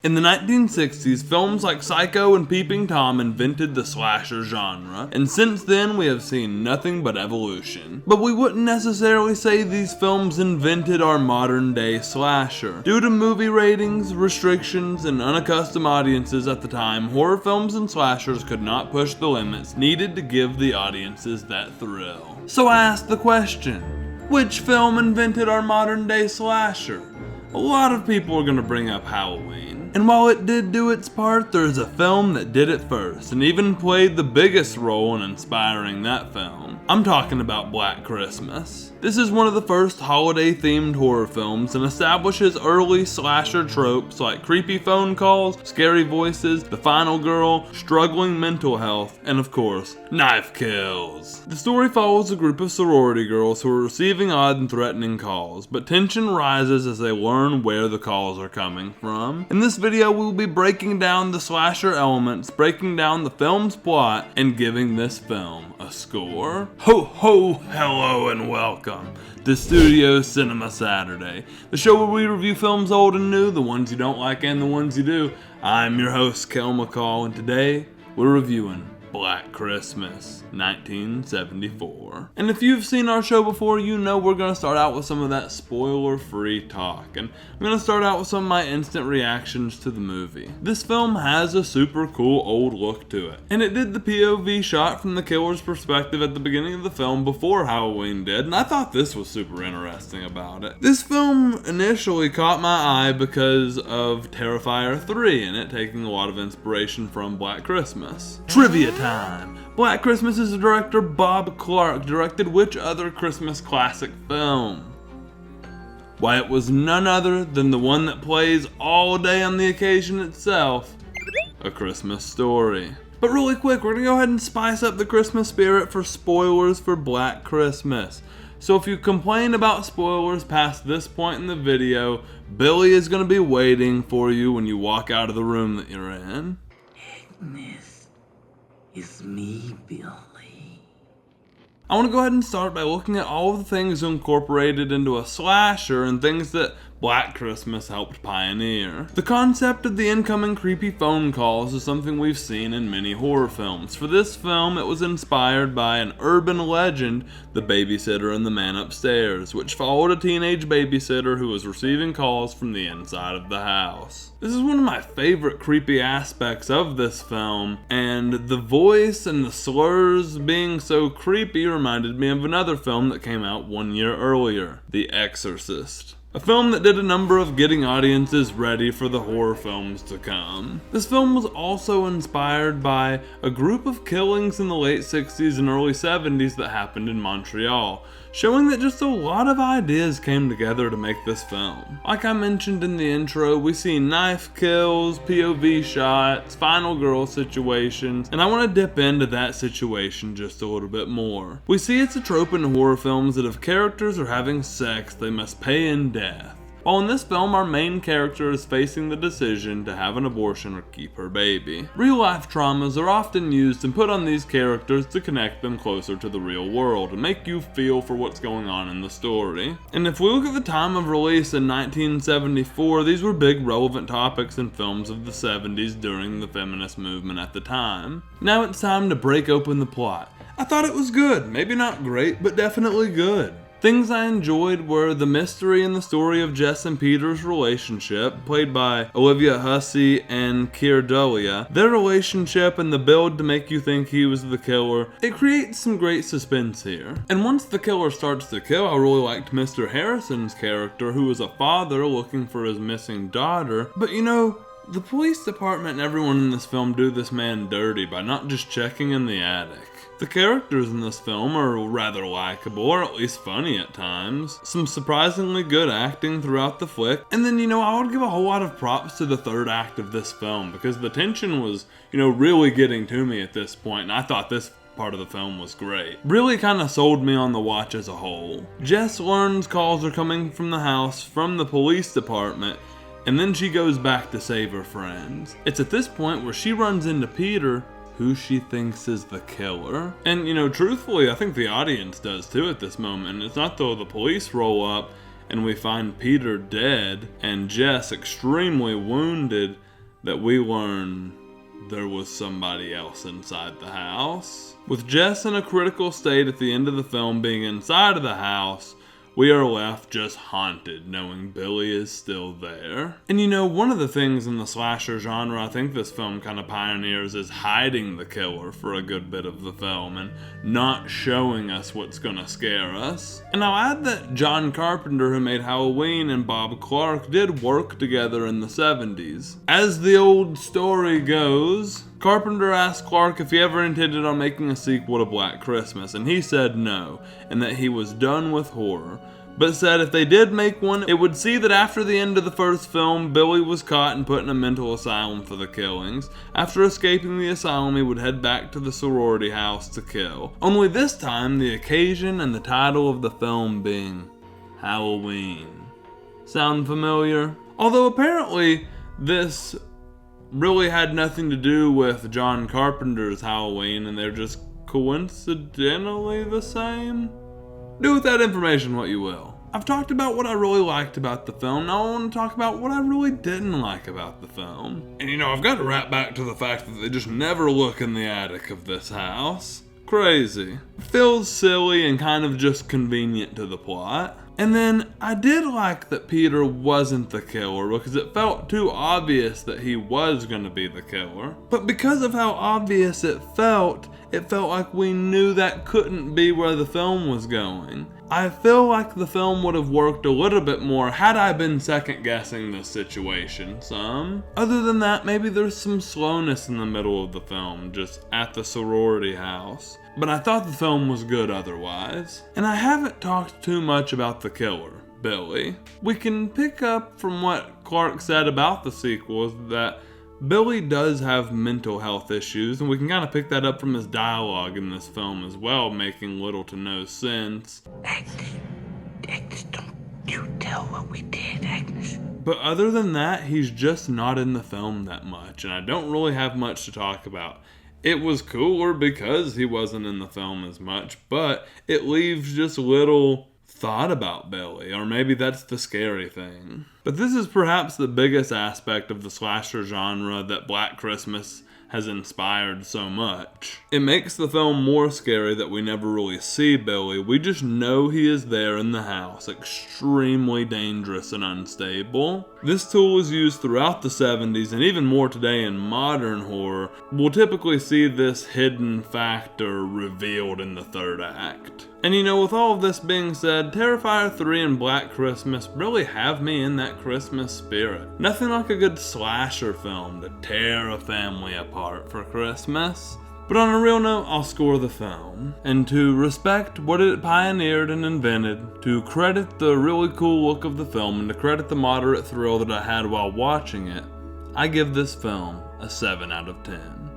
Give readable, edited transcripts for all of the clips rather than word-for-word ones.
In the 1960s, films like Psycho and Peeping Tom invented the slasher genre, and since then we have seen nothing but evolution. But we wouldn't necessarily say these films invented our modern day slasher. Due to movie ratings, restrictions, and unaccustomed audiences at the time, horror films and slashers could not push the limits needed to give the audiences that thrill. So I asked the question, which film invented our modern day slasher? A lot of people are going to bring up Halloween. And while it did do its part, there's a film that did it first, and even played the biggest role in inspiring that film. I'm talking about Black Christmas. This is one of the first holiday-themed horror films and establishes early slasher tropes like creepy phone calls, scary voices, the final girl, struggling mental health, and of course, knife kills. The story follows a group of sorority girls who are receiving odd and threatening calls, but tension rises as they learn where the calls are coming from. In this video, we will be breaking down the slasher elements, breaking down the film's plot, and giving this film a score. Ho ho, hello and welcome to Studio Cinema Saturday, the show where we review films old and new, the ones you don't like and the ones you do. I'm your host, Kael, and today we're reviewing Black Christmas, 1974. And if you've seen our show before, you know we're going to start out with some of that spoiler-free talk. And I'm going to start out with some of my instant reactions to the movie. This film has a super cool old look to it. And it did the POV shot from the killer's perspective at the beginning of the film before Halloween did, and I thought this was super interesting about it. This film initially caught my eye because of Terrifier 3 and it taking a lot of inspiration from Black Christmas. Trivia time. Black Christmas's director Bob Clark directed which other Christmas classic film? Why, it was none other than the one that plays all day on the occasion itself, A Christmas Story. But really quick, we're gonna go ahead and spice up the Christmas spirit for spoilers for Black Christmas. So if you complain about spoilers past this point in the video, Billy is gonna be waiting for you when you walk out of the room that you're in. It's me, Billy. I want to go ahead and start by looking at all of the things incorporated into a slasher and things that Black Christmas helped pioneer. The concept of the incoming creepy phone calls is something we've seen in many horror films. For this film, it was inspired by an urban legend, The Babysitter and the Man Upstairs, which followed a teenage babysitter who was receiving calls from the inside of the house. This is one of my favorite creepy aspects of this film, and the voice and the slurs being so creepy reminded me of another film that came out 1 year earlier, The Exorcist. A film that did a number of getting audiences ready for the horror films to come. This film was also inspired by a group of killings in the late 60s and early 70s that happened in Montreal, showing that just a lot of ideas came together to make this film. Like I mentioned in the intro, we see knife kills, POV shots, final girl situations, and I want to dip into that situation just a little bit more. We see it's a trope in horror films that if characters are having sex, they must pay in death. While in this film, our main character is facing the decision to have an abortion or keep her baby. Real-life traumas are often used and put on these characters to connect them closer to the real world and make you feel for what's going on in the story. And if we look at the time of release in 1974, these were big relevant topics in films of the 70s during the feminist movement at the time. Now it's time to break open the plot. I thought it was good, maybe not great, but definitely good. Things I enjoyed were the mystery and the story of Jess and Peter's relationship, played by Olivia Hussey and Keir Dullea. Their relationship and the build to make you think he was the killer. It creates some great suspense here. And once the killer starts to kill, I really liked Mr. Harrison's character, who was a father looking for his missing daughter. But you know, the police department and everyone in this film do this man dirty by not just checking in the attic. The characters in this film are rather likable, or at least funny at times. Some surprisingly good acting throughout the flick. And then, I would give a whole lot of props to the third act of this film, because the tension was, really getting to me at this point, and I thought this part of the film was great. Really kind of sold me on the watch as a whole. Jess learns calls are coming from the house from the police department, and then she goes back to save her friends. It's at this point where she runs into Peter, who she thinks is the killer. And truthfully, I think the audience does too at this moment. It's not though the police roll up and we find Peter dead and Jess extremely wounded that we learn there was somebody else inside the house. With Jess in a critical state at the end of the film being inside of the house, we are left just haunted knowing Billy is still there. And you know, one of the things in the slasher genre I think this film kind of pioneers is hiding the killer for a good bit of the film and not showing us what's gonna scare us. And I'll add that John Carpenter, who made Halloween, and Bob Clark did work together in the 70s. As the old story goes, Carpenter asked Clark if he ever intended on making a sequel to Black Christmas, and he said no, and that he was done with horror, but said if they did make one, it would see that after the end of the first film, Billy was caught and put in a mental asylum for the killings. After escaping the asylum, he would head back to the sorority house to kill. Only this time, the occasion and the title of the film being Halloween. Sound familiar? Although apparently, this really had nothing to do with John Carpenter's Halloween, and they're just coincidentally the same? Do with that information what you will. I've talked about what I really liked about the film. Now I want to talk about what I really didn't like about the film. And you know, I've got to wrap back to the fact that they just never look in the attic of this house. Crazy. Feels silly and kind of just convenient to the plot. And then I did like that Peter wasn't the killer because it felt too obvious that he was going to be the killer. But because of how obvious it felt like we knew that couldn't be where the film was going. I feel like the film would have worked a little bit more had I been second guessing this situation some. Other than that, maybe there's some slowness in the middle of the film, just at the sorority house. But I thought the film was good otherwise. And I haven't talked too much about the killer, Billy. We can pick up from what Clark said about the sequels that Billy does have mental health issues, and we can kind of pick that up from his dialogue in this film as well, making little to no sense. Agnes, don't you tell what we did, Agnes. But other than that, he's just not in the film that much, and I don't really have much to talk about. It was cooler because he wasn't in the film as much, but it leaves just little thought about Billy, or maybe that's the scary thing. But this is perhaps the biggest aspect of the slasher genre that Black Christmas has inspired so much. It makes the film more scary that we never really see Billy. We just know he is there in the house, extremely dangerous and unstable. This tool is used throughout the 70s and even more today in modern horror. We'll typically see this hidden factor revealed in the third act. And you know, with all of this being said, Terrifier 3 and Black Christmas really have me in that Christmas spirit. Nothing like a good slasher film to tear a family apart for Christmas. But on a real note, I'll score the film. And to respect what it pioneered and invented, to credit the really cool look of the film, and to credit the moderate thrill that I had while watching it, I give this film a 7 out of 10.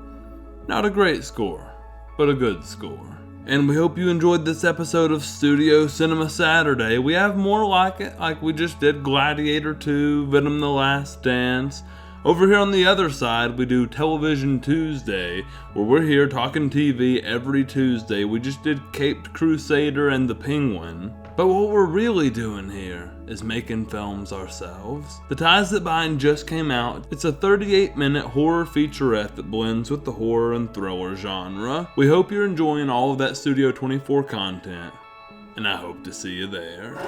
Not a great score, but a good score. And we hope you enjoyed this episode of Studio Cinema Saturday. We have more like it, like we just did Gladiator 2, Venom the Last Dance. Over here on the other side, we do Television Tuesday, where we're here talking TV every Tuesday. We just did Caped Crusader and The Penguin. But what we're really doing here is making films ourselves. The Ties That Bind just came out. It's a 38-minute horror featurette that blends with the horror and thriller genre. We hope you're enjoying all of that Studio 24 content, and I hope to see you there.